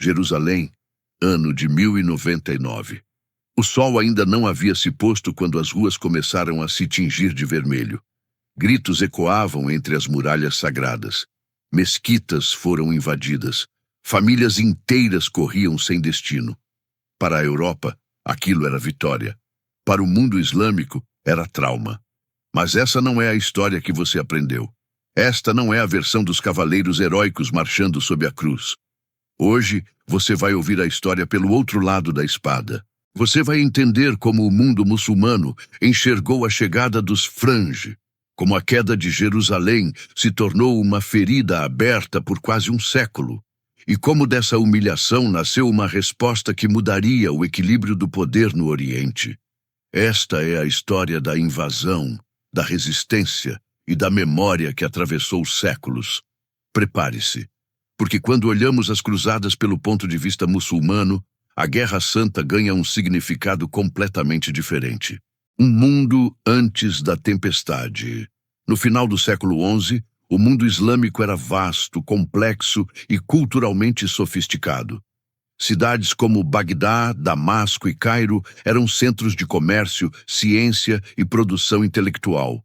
Jerusalém, ano de 1099. O sol ainda não havia se posto quando as ruas começaram a se tingir de vermelho. Gritos ecoavam entre as muralhas sagradas. Mesquitas foram invadidas. Famílias inteiras corriam sem destino. Para a Europa, aquilo era vitória. Para o mundo islâmico, era trauma. Mas essa não é a história que você aprendeu. Esta não é a versão dos cavaleiros heróicos marchando sob a cruz. Hoje, você vai ouvir a história pelo outro lado da espada. Você vai entender como o mundo muçulmano enxergou a chegada dos Frange, como a queda de Jerusalém se tornou uma ferida aberta por quase um século, e como dessa humilhação nasceu uma resposta que mudaria o equilíbrio do poder no Oriente. Esta é a história da invasão, da resistência e da memória que atravessou séculos. Prepare-se, porque quando olhamos as cruzadas pelo ponto de vista muçulmano, a Guerra Santa ganha um significado completamente diferente. Um mundo antes da tempestade. No final do século XI, o mundo islâmico era vasto, complexo e culturalmente sofisticado. Cidades como Bagdá, Damasco e Cairo eram centros de comércio, ciência e produção intelectual.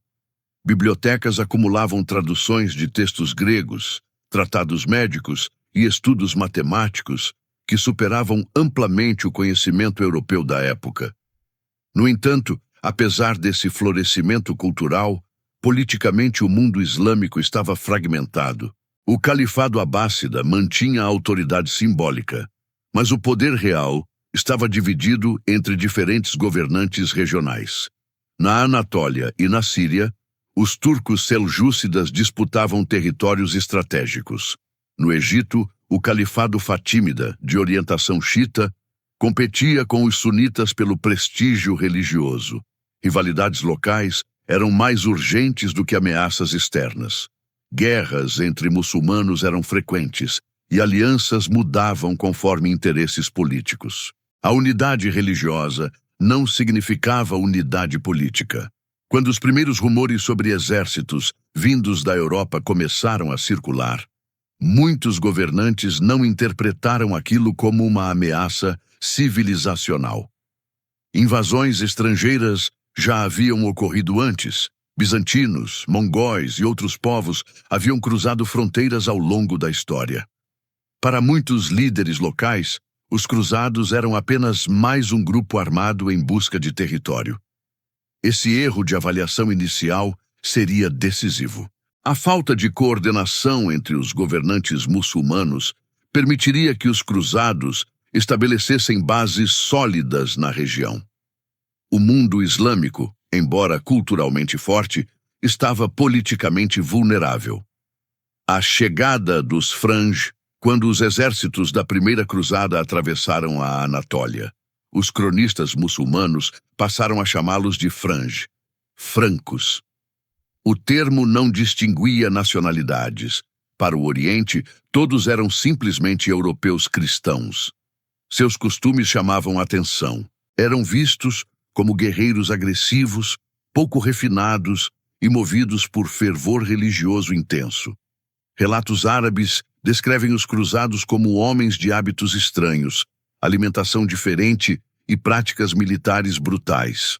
Bibliotecas acumulavam traduções de textos gregos, tratados médicos e estudos matemáticos que superavam amplamente o conhecimento europeu da época. No entanto, apesar desse florescimento cultural, politicamente o mundo islâmico estava fragmentado. O califado abássida mantinha a autoridade simbólica, mas o poder real estava dividido entre diferentes governantes regionais. Na Anatólia e na Síria, os turcos seljúcidas disputavam territórios estratégicos. No Egito, o califado fatímida, de orientação xiita, competia com os sunitas pelo prestígio religioso. Rivalidades locais eram mais urgentes do que ameaças externas. Guerras entre muçulmanos eram frequentes e alianças mudavam conforme interesses políticos. A unidade religiosa não significava unidade política. Quando os primeiros rumores sobre exércitos vindos da Europa começaram a circular, muitos governantes não interpretaram aquilo como uma ameaça civilizacional. Invasões estrangeiras já haviam ocorrido antes. Bizantinos, mongóis e outros povos haviam cruzado fronteiras ao longo da história. Para muitos líderes locais, os cruzados eram apenas mais um grupo armado em busca de território. Esse erro de avaliação inicial seria decisivo. A falta de coordenação entre os governantes muçulmanos permitiria que os cruzados estabelecessem bases sólidas na região. O mundo islâmico, embora culturalmente forte, estava politicamente vulnerável. A chegada dos Frange, quando os exércitos da primeira cruzada atravessaram a Anatólia. Os cronistas muçulmanos passaram a chamá-los de Frange, francos. O termo não distinguia nacionalidades. Para o Oriente, todos eram simplesmente europeus cristãos. Seus costumes chamavam atenção. Eram vistos como guerreiros agressivos, pouco refinados e movidos por fervor religioso intenso. Relatos árabes descrevem os cruzados como homens de hábitos estranhos, alimentação diferente e práticas militares brutais.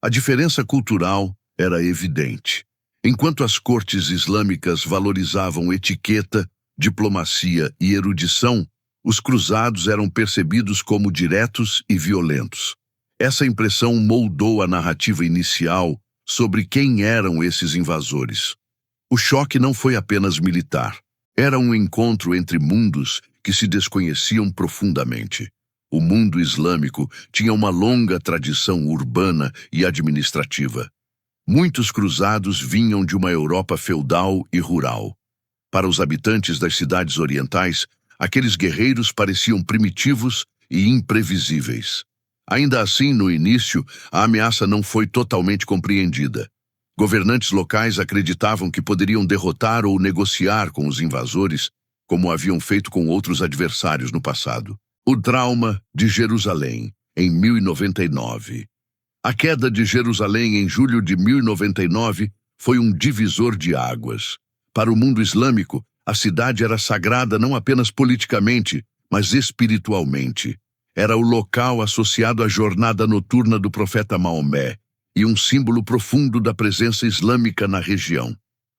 A diferença cultural era evidente. Enquanto as cortes islâmicas valorizavam etiqueta, diplomacia e erudição, os cruzados eram percebidos como diretos e violentos. Essa impressão moldou a narrativa inicial sobre quem eram esses invasores. O choque não foi apenas militar. Era um encontro entre mundos que se desconheciam profundamente. O mundo islâmico tinha uma longa tradição urbana e administrativa. Muitos cruzados vinham de uma Europa feudal e rural. Para os habitantes das cidades orientais, aqueles guerreiros pareciam primitivos e imprevisíveis. Ainda assim, no início, a ameaça não foi totalmente compreendida. Governantes locais acreditavam que poderiam derrotar ou negociar com os invasores, como haviam feito com outros adversários no passado. O trauma de Jerusalém, em 1099. A queda de Jerusalém em julho de 1099 foi um divisor de águas. Para o mundo islâmico, a cidade era sagrada não apenas politicamente, mas espiritualmente. Era o local associado à jornada noturna do profeta Maomé e um símbolo profundo da presença islâmica na região.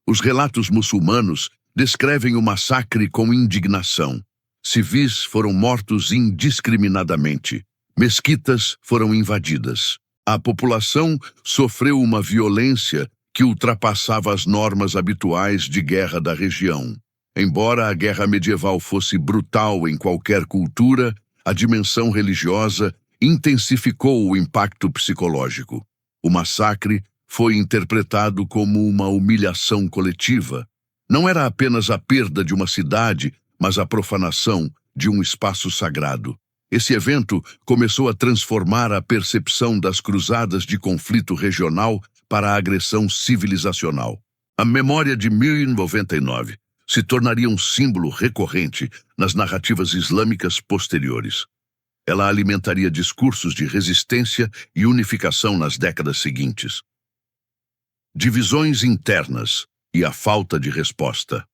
Os relatos muçulmanos descrevem o massacre com indignação. Civis foram mortos indiscriminadamente. Mesquitas foram invadidas. A população sofreu uma violência que ultrapassava as normas habituais de guerra da região. Embora a guerra medieval fosse brutal em qualquer cultura, a dimensão religiosa intensificou o impacto psicológico. O massacre foi interpretado como uma humilhação coletiva. Não era apenas a perda de uma cidade, mas a profanação de um espaço sagrado. Esse evento começou a transformar a percepção das cruzadas de conflito regional para a agressão civilizacional. A memória de 1099 se tornaria um símbolo recorrente nas narrativas islâmicas posteriores. Ela alimentaria discursos de resistência e unificação nas décadas seguintes. Divisões internas e a falta de resposta.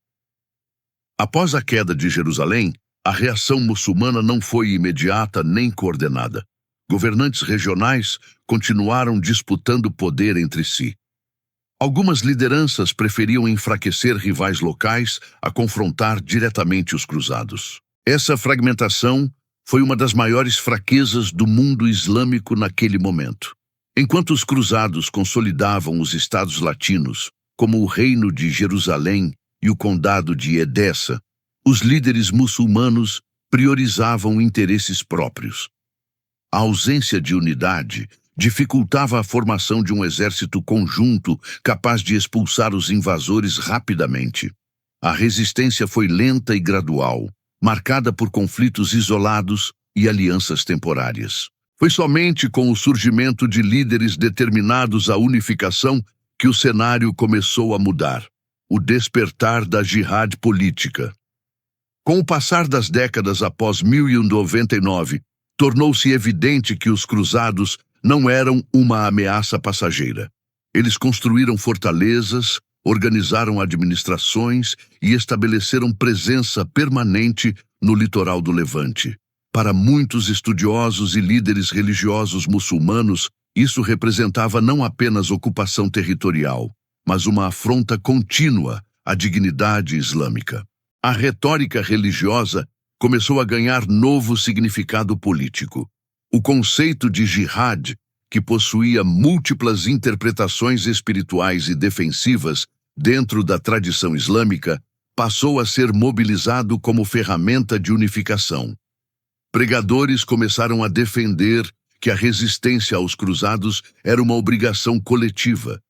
Após a queda de Jerusalém, a reação muçulmana não foi imediata nem coordenada. Governantes regionais continuaram disputando poder entre si. Algumas lideranças preferiam enfraquecer rivais locais a confrontar diretamente os cruzados. Essa fragmentação foi uma das maiores fraquezas do mundo islâmico naquele momento. Enquanto os cruzados consolidavam os estados latinos, como o Reino de Jerusalém e o Condado de Edessa, os líderes muçulmanos priorizavam interesses próprios. A ausência de unidade dificultava a formação de um exército conjunto capaz de expulsar os invasores rapidamente. A resistência foi lenta e gradual, marcada por conflitos isolados e alianças temporárias. Foi somente com o surgimento de líderes determinados à unificação que o cenário começou a mudar. O despertar da jihad política. Com o passar das décadas após 1099, tornou-se evidente que os cruzados não eram uma ameaça passageira. Eles construíram fortalezas, organizaram administrações e estabeleceram presença permanente no litoral do Levante. Para muitos estudiosos e líderes religiosos muçulmanos, isso representava não apenas ocupação territorial, mas uma afronta contínua à dignidade islâmica. A retórica religiosa começou a ganhar novo significado político. O conceito de jihad, que possuía múltiplas interpretações espirituais e defensivas dentro da tradição islâmica, passou a ser mobilizado como ferramenta de unificação. Pregadores começaram a defender que a resistência aos cruzados era uma obrigação coletiva.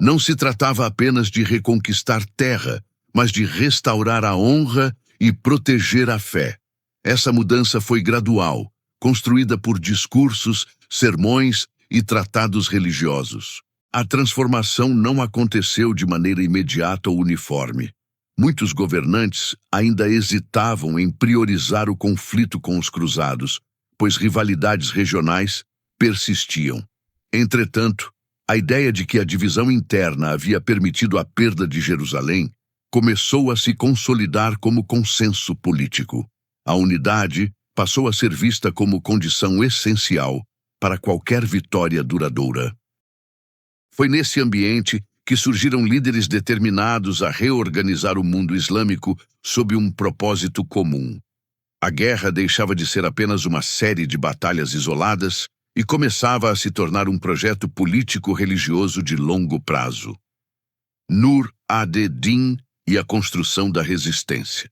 Não se tratava apenas de reconquistar terra, mas de restaurar a honra e proteger a fé. Essa mudança foi gradual, construída por discursos, sermões e tratados religiosos. A transformação não aconteceu de maneira imediata ou uniforme. Muitos governantes ainda hesitavam em priorizar o conflito com os cruzados, pois rivalidades regionais persistiam. Entretanto, a ideia de que a divisão interna havia permitido a perda de Jerusalém começou a se consolidar como consenso político. A unidade passou a ser vista como condição essencial para qualquer vitória duradoura. Foi nesse ambiente que surgiram líderes determinados a reorganizar o mundo islâmico sob um propósito comum. A guerra deixava de ser apenas uma série de batalhas isoladas e começava a se tornar um projeto político-religioso de longo prazo. Nur ad-Din e a construção da resistência.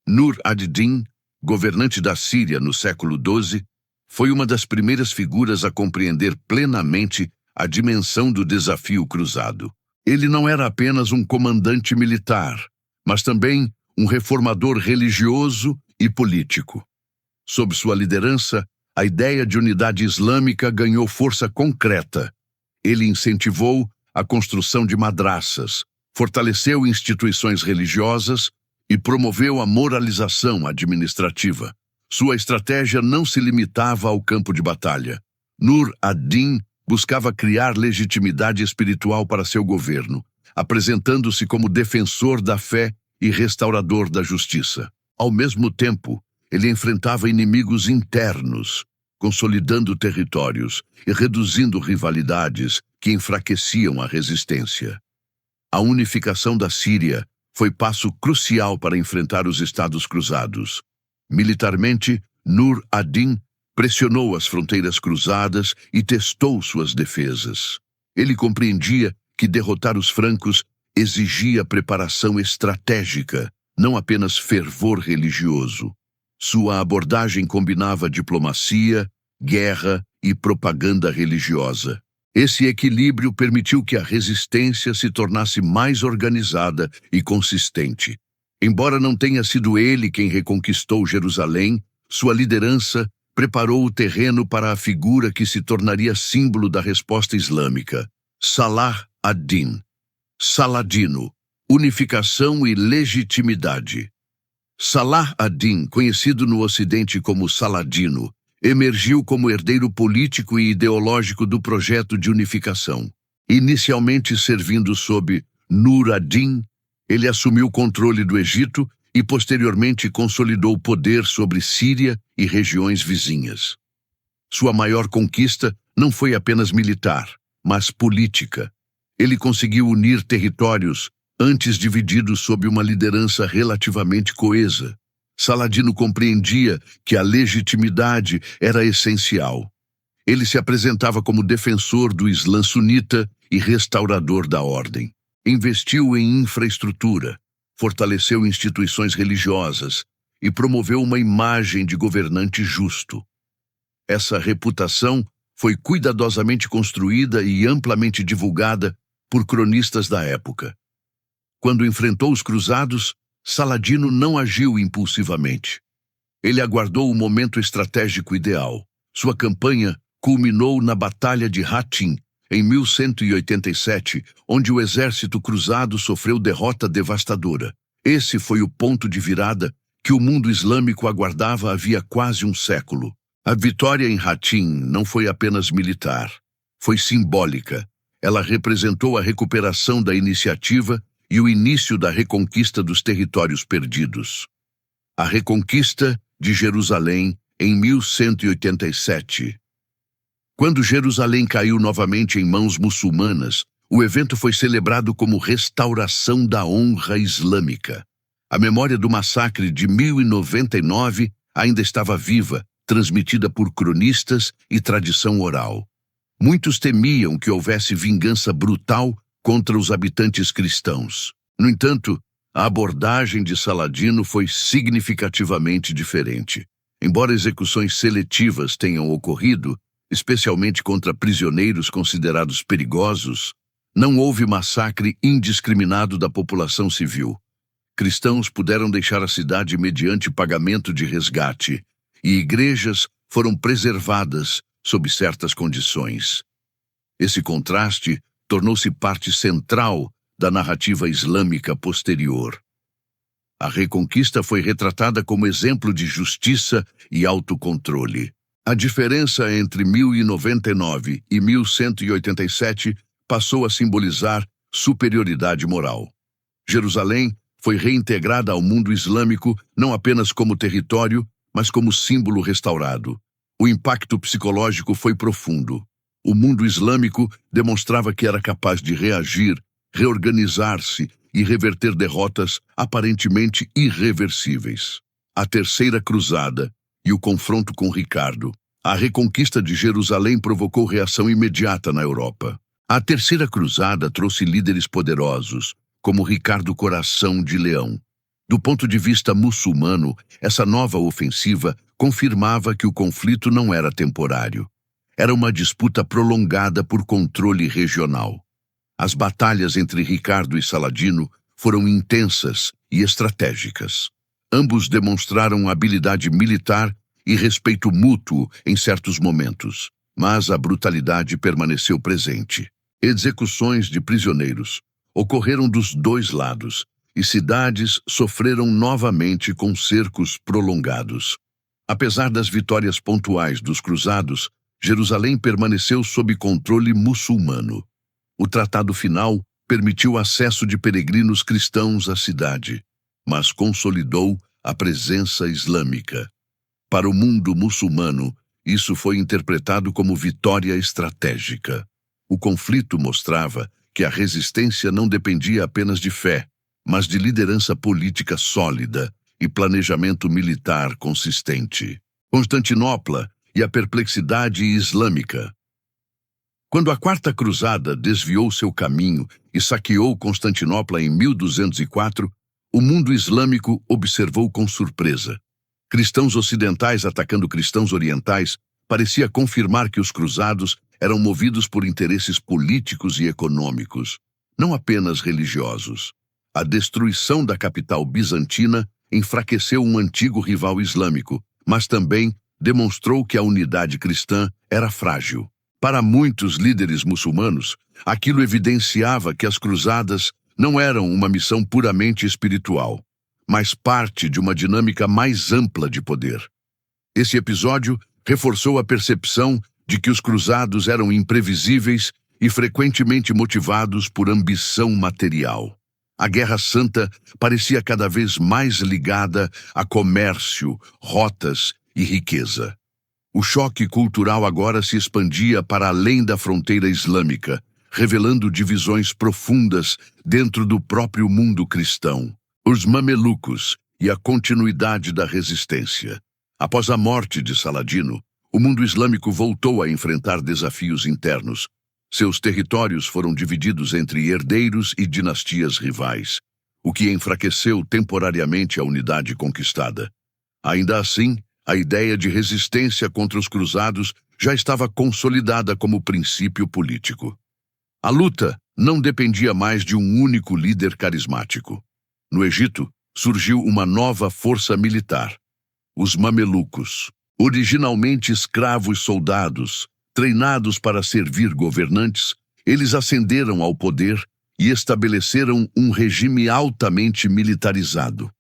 Nur ad-Din, governante da Síria no século XII, foi uma das primeiras figuras a compreender plenamente a dimensão do desafio cruzado. Ele não era apenas um comandante militar, mas também um reformador religioso e político. Sob sua liderança, a ideia de unidade islâmica ganhou força concreta. Ele incentivou a construção de madraças, fortaleceu instituições religiosas e promoveu a moralização administrativa. Sua estratégia não se limitava ao campo de batalha. Nur ad-Din buscava criar legitimidade espiritual para seu governo, apresentando-se como defensor da fé e restaurador da justiça. Ao mesmo tempo, ele enfrentava inimigos internos, consolidando territórios e reduzindo rivalidades que enfraqueciam a resistência. A unificação da Síria foi passo crucial para enfrentar os Estados Cruzados. Militarmente, Nur ad-Din pressionou as fronteiras cruzadas e testou suas defesas. Ele compreendia que derrotar os francos exigia preparação estratégica, não apenas fervor religioso. Sua abordagem combinava diplomacia, guerra e propaganda religiosa. Esse equilíbrio permitiu que a resistência se tornasse mais organizada e consistente. Embora não tenha sido ele quem reconquistou Jerusalém, sua liderança preparou o terreno para a figura que se tornaria símbolo da resposta islâmica, Salah ad-Din. Saladino, unificação e legitimidade. Salah ad-Din, conhecido no Ocidente como Saladino, emergiu como herdeiro político e ideológico do projeto de unificação. Inicialmente servindo sob Nur ad-Din, ele assumiu o controle do Egito e posteriormente consolidou o poder sobre Síria e regiões vizinhas. Sua maior conquista não foi apenas militar, mas política. Ele conseguiu unir territórios antes divididos sob uma liderança relativamente coesa. Saladino compreendia que a legitimidade era essencial. Ele se apresentava como defensor do Islã sunita e restaurador da ordem. Investiu em infraestrutura, fortaleceu instituições religiosas e promoveu uma imagem de governante justo. Essa reputação foi cuidadosamente construída e amplamente divulgada por cronistas da época. Quando enfrentou os cruzados, Saladino não agiu impulsivamente. Ele aguardou o momento estratégico ideal. Sua campanha culminou na Batalha de Hattin, em 1187, onde o exército cruzado sofreu derrota devastadora. Esse foi o ponto de virada que o mundo islâmico aguardava havia quase um século. A vitória em Hattin não foi apenas militar, foi simbólica. Ela representou a recuperação da iniciativa e o início da reconquista dos territórios perdidos. A reconquista de Jerusalém em 1187. Quando Jerusalém caiu novamente em mãos muçulmanas, o evento foi celebrado como restauração da honra islâmica. A memória do massacre de 1099 ainda estava viva, transmitida por cronistas e tradição oral. Muitos temiam que houvesse vingança brutal contra os habitantes cristãos. No entanto, a abordagem de Saladino foi significativamente diferente. Embora execuções seletivas tenham ocorrido, especialmente contra prisioneiros considerados perigosos, não houve massacre indiscriminado da população civil. Cristãos puderam deixar a cidade mediante pagamento de resgate, e igrejas foram preservadas sob certas condições. Esse contraste tornou-se parte central da narrativa islâmica posterior. A reconquista foi retratada como exemplo de justiça e autocontrole. A diferença entre 1099 e 1187 passou a simbolizar superioridade moral. Jerusalém foi reintegrada ao mundo islâmico não apenas como território, mas como símbolo restaurado. O impacto psicológico foi profundo. O mundo islâmico demonstrava que era capaz de reagir, reorganizar-se e reverter derrotas aparentemente irreversíveis. A Terceira Cruzada e o confronto com Ricardo. A reconquista de Jerusalém provocou reação imediata na Europa. A Terceira Cruzada trouxe líderes poderosos, como Ricardo Coração de Leão. Do ponto de vista muçulmano, essa nova ofensiva confirmava que o conflito não era temporário. Era uma disputa prolongada por controle regional. As batalhas entre Ricardo e Saladino foram intensas e estratégicas. Ambos demonstraram habilidade militar e respeito mútuo em certos momentos, mas a brutalidade permaneceu presente. Execuções de prisioneiros ocorreram dos dois lados, e cidades sofreram novamente com cercos prolongados. Apesar das vitórias pontuais dos cruzados, Jerusalém permaneceu sob controle muçulmano. O tratado final permitiu acesso de peregrinos cristãos à cidade, mas consolidou a presença islâmica. Para o mundo muçulmano, isso foi interpretado como vitória estratégica. O conflito mostrava que a resistência não dependia apenas de fé, mas de liderança política sólida e planejamento militar consistente. Constantinopla e a perplexidade islâmica. Quando a Quarta Cruzada desviou seu caminho e saqueou Constantinopla em 1204, o mundo islâmico observou com surpresa. Cristãos ocidentais atacando cristãos orientais parecia confirmar que os cruzados eram movidos por interesses políticos e econômicos, não apenas religiosos. A destruição da capital bizantina enfraqueceu um antigo rival islâmico, mas também demonstrou que a unidade cristã era frágil. Para muitos líderes muçulmanos, aquilo evidenciava que as cruzadas não eram uma missão puramente espiritual, mas parte de uma dinâmica mais ampla de poder. Esse episódio reforçou a percepção de que os cruzados eram imprevisíveis e frequentemente motivados por ambição material. A Guerra Santa parecia cada vez mais ligada a comércio, rotas e riqueza. O choque cultural agora se expandia para além da fronteira islâmica, revelando divisões profundas dentro do próprio mundo cristão. Os mamelucos e a continuidade da resistência. Após a morte de Saladino, o mundo islâmico voltou a enfrentar desafios internos. Seus territórios foram divididos entre herdeiros e dinastias rivais, o que enfraqueceu temporariamente a unidade conquistada. Ainda assim, a ideia de resistência contra os cruzados já estava consolidada como princípio político. A luta não dependia mais de um único líder carismático. No Egito, surgiu uma nova força militar, os mamelucos, originalmente escravos soldados, treinados para servir governantes. Eles ascenderam ao poder e estabeleceram um regime altamente militarizado.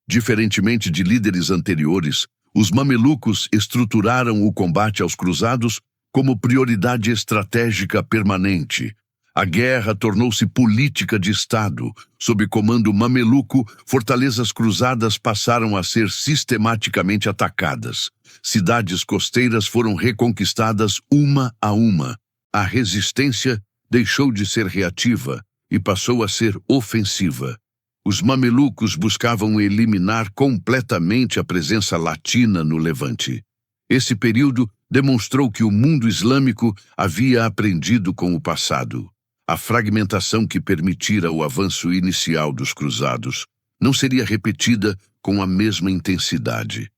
Diferentemente de líderes anteriores, os mamelucos estruturaram o combate aos cruzados como prioridade estratégica permanente. A guerra tornou-se política de Estado. Sob comando mameluco, fortalezas cruzadas passaram a ser sistematicamente atacadas. Cidades costeiras foram reconquistadas uma a uma. A resistência deixou de ser reativa e passou a ser ofensiva. Os mamelucos buscavam eliminar completamente a presença latina no Levante. Esse período demonstrou que o mundo islâmico havia aprendido com o passado. A fragmentação que permitira o avanço inicial dos cruzados não seria repetida com a mesma intensidade.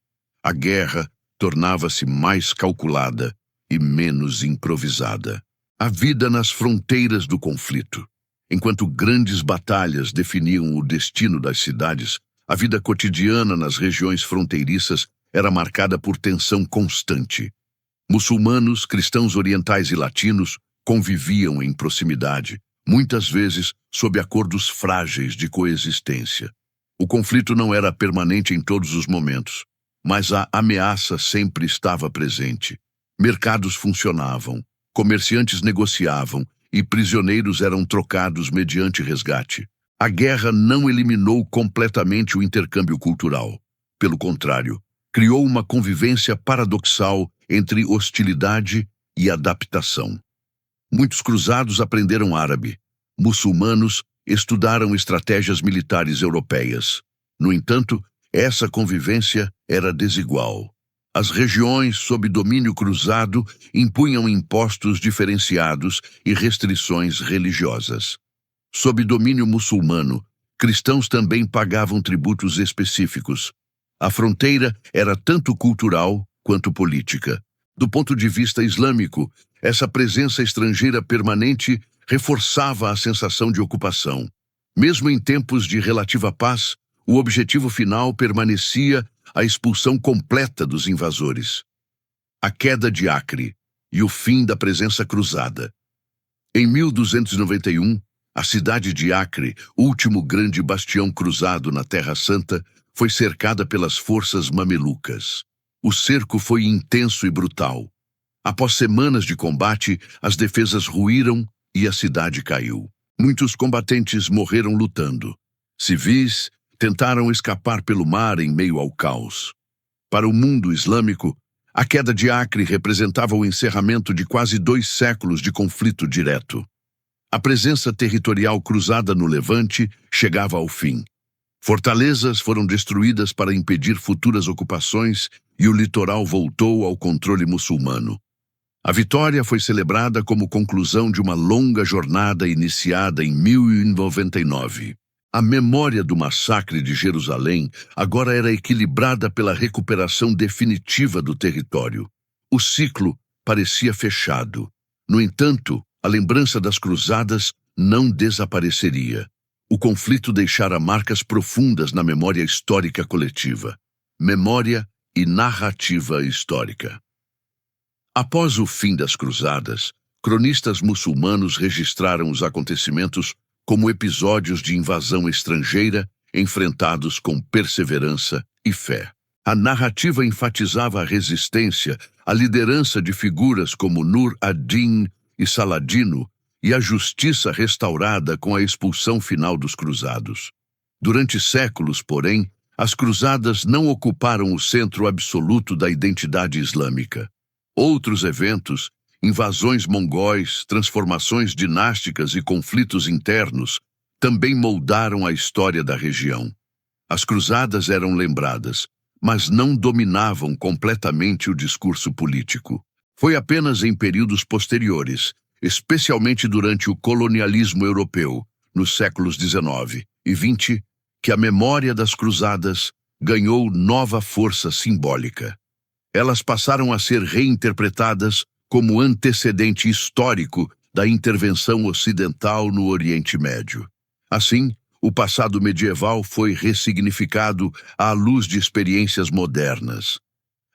A guerra tornava-se mais calculada e menos improvisada. A vida nas fronteiras do conflito. Enquanto grandes batalhas definiam o destino das cidades, a vida cotidiana nas regiões fronteiriças era marcada por tensão constante. Muçulmanos, cristãos orientais e latinos conviviam em proximidade, muitas vezes sob acordos frágeis de coexistência. O conflito não era permanente em todos os momentos, mas a ameaça sempre estava presente. Mercados funcionavam, comerciantes negociavam e prisioneiros eram trocados mediante resgate. A guerra não eliminou completamente o intercâmbio cultural. Pelo contrário, criou uma convivência paradoxal entre hostilidade e adaptação. Muitos cruzados aprenderam árabe. Muçulmanos estudaram estratégias militares europeias. No entanto, essa convivência era desigual. As regiões sob domínio cruzado impunham impostos diferenciados e restrições religiosas. Sob domínio muçulmano, cristãos também pagavam tributos específicos. A fronteira era tanto cultural quanto política. Do ponto de vista islâmico, essa presença estrangeira permanente reforçava a sensação de ocupação. Mesmo em tempos de relativa paz, o objetivo final permanecia a expulsão completa dos invasores. A queda de Acre e o fim da presença cruzada. Em 1291, a cidade de Acre, último grande bastião cruzado na Terra Santa, foi cercada pelas forças mamelucas. O cerco foi intenso e brutal. Após semanas de combate, as defesas ruíram e a cidade caiu. Muitos combatentes morreram lutando. Civis tentaram escapar pelo mar em meio ao caos. Para o mundo islâmico, a queda de Acre representava o encerramento de quase 2 séculos de conflito direto. A presença territorial cruzada no Levante chegava ao fim. Fortalezas foram destruídas para impedir futuras ocupações e o litoral voltou ao controle muçulmano. A vitória foi celebrada como conclusão de uma longa jornada iniciada em 1099. A memória do massacre de Jerusalém agora era equilibrada pela recuperação definitiva do território. O ciclo parecia fechado. No entanto, a lembrança das cruzadas não desapareceria. O conflito deixara marcas profundas na memória histórica coletiva. Memória e narrativa histórica. Após o fim das cruzadas, cronistas muçulmanos registraram os acontecimentos como episódios de invasão estrangeira enfrentados com perseverança e fé. A narrativa enfatizava a resistência, a liderança de figuras como Nur ad-Din e Saladino e a justiça restaurada com a expulsão final dos cruzados. Durante séculos, porém, as cruzadas não ocuparam o centro absoluto da identidade islâmica. Outros eventos, invasões mongóis, transformações dinásticas e conflitos internos, também moldaram a história da região. As cruzadas eram lembradas, mas não dominavam completamente o discurso político. Foi apenas em períodos posteriores, especialmente durante o colonialismo europeu, nos séculos XIX e XX, que a memória das cruzadas ganhou nova força simbólica. Elas passaram a ser reinterpretadas como antecedente histórico da intervenção ocidental no Oriente Médio. Assim, o passado medieval foi ressignificado à luz de experiências modernas.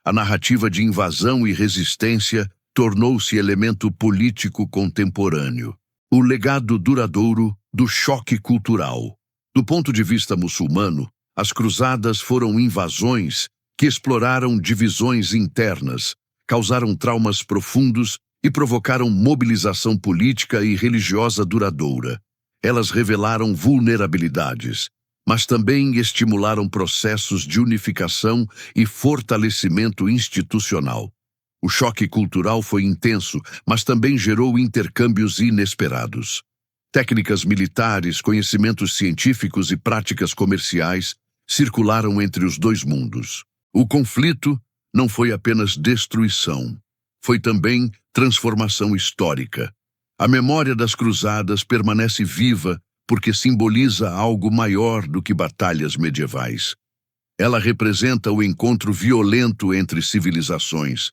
A narrativa de invasão e resistência tornou-se elemento político contemporâneo. O legado duradouro do choque cultural. Do ponto de vista muçulmano, as cruzadas foram invasões que exploraram divisões internas, causaram traumas profundos e provocaram mobilização política e religiosa duradoura. Elas revelaram vulnerabilidades, mas também estimularam processos de unificação e fortalecimento institucional. O choque cultural foi intenso, mas também gerou intercâmbios inesperados. Técnicas militares, conhecimentos científicos e práticas comerciais circularam entre os dois mundos. O conflito não foi apenas destruição, foi também transformação histórica. A memória das cruzadas permanece viva porque simboliza algo maior do que batalhas medievais. Ela representa o encontro violento entre civilizações,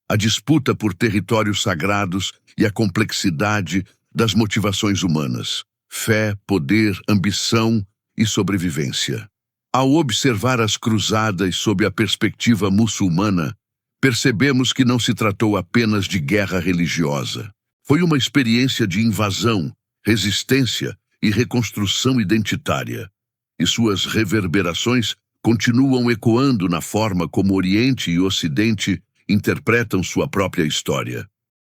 a disputa por territórios sagrados e a complexidade das motivações humanas, fé, poder, ambição e sobrevivência. Ao observar as cruzadas sob a perspectiva muçulmana, percebemos que não se tratou apenas de guerra religiosa. Foi uma experiência de invasão, resistência e reconstrução identitária, e suas reverberações continuam ecoando na forma como Oriente e Ocidente interpretam sua própria história.